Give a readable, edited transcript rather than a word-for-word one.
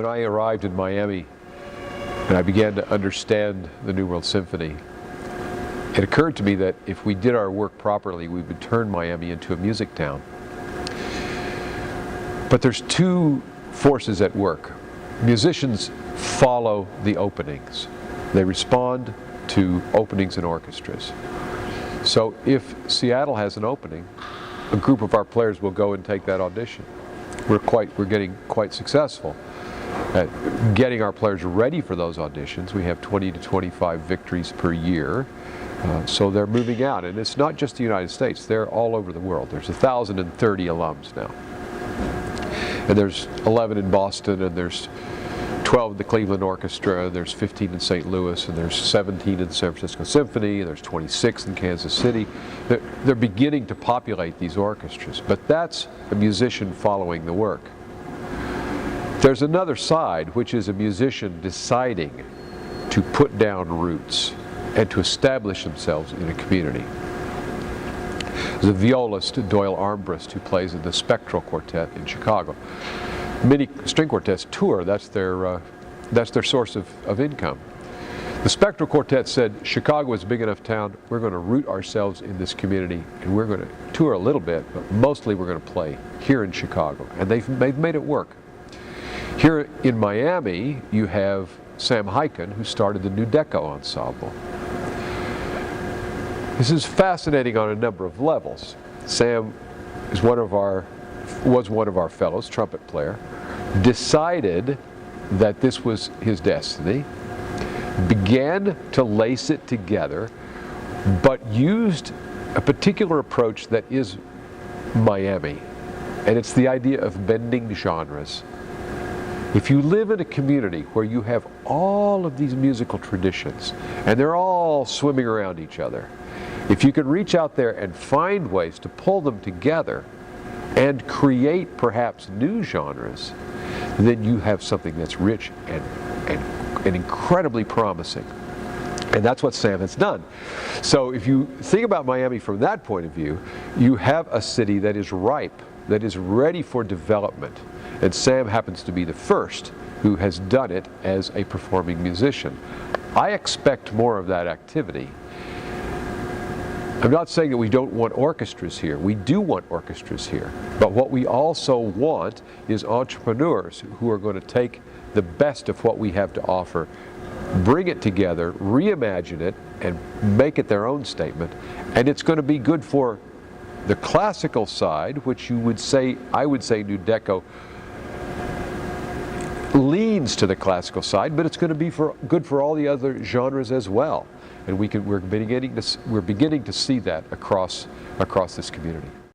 When I arrived in Miami and I began to understand the New World Symphony, it occurred to me that if we did our work properly, we would turn Miami into a music town. But there's two forces at work. Musicians follow the openings. They respond to openings in orchestras. So if Seattle has an opening, a group of our players will go and take that audition. We're getting quite successful at getting our players ready for those auditions. We have 20 to 25 victories per year. So they're moving out, and it's not just the United States, they're all over the world. There's 1,030 alums now. And there's 11 in Boston, and there's 12 in the Cleveland Orchestra, there's 15 in St. Louis, and there's 17 in the San Francisco Symphony, and there's 26 in Kansas City. They're beginning to populate these orchestras, but that's a musician following the work. There's another side, which is a musician deciding to put down roots and to establish themselves in a community. There's a violist, Doyle Armbrust, who plays in the Spectral Quartet in Chicago. Many string quartets tour, that's their source of income. The Spectral Quartet said, Chicago is a big enough town, we're going to root ourselves in this community, and we're going to tour a little bit, but mostly we're going to play here in Chicago. And they've made it work. Here in Miami, you have Sam Hyken, who started the New Deco Ensemble. This is fascinating on a number of levels. Sam is was one of our fellows, trumpet player, decided that this was his destiny, began to lace it together, but used a particular approach that is Miami, and it's the idea of bending genres. If you live in a community where you have all of these musical traditions, and they're all swimming around each other, if you can reach out there and find ways to pull them together and create perhaps new genres, then you have something that's rich and incredibly promising. And that's what Sam has done. So if you think about Miami from that point of view, you have a city that is ripe, that is ready for development. And Sam happens to be the first who has done it as a performing musician. I expect more of that activity. I'm not saying that we don't want orchestras here. We do want orchestras here. But what we also want is entrepreneurs who are going to take the best of what we have to offer, bring it together, reimagine it, and make it their own statement. And it's going to be good for the classical side, which I would say New Deco leans to the classical side, but it's going to be good for all the other genres as well. And we're beginning to see that across this community.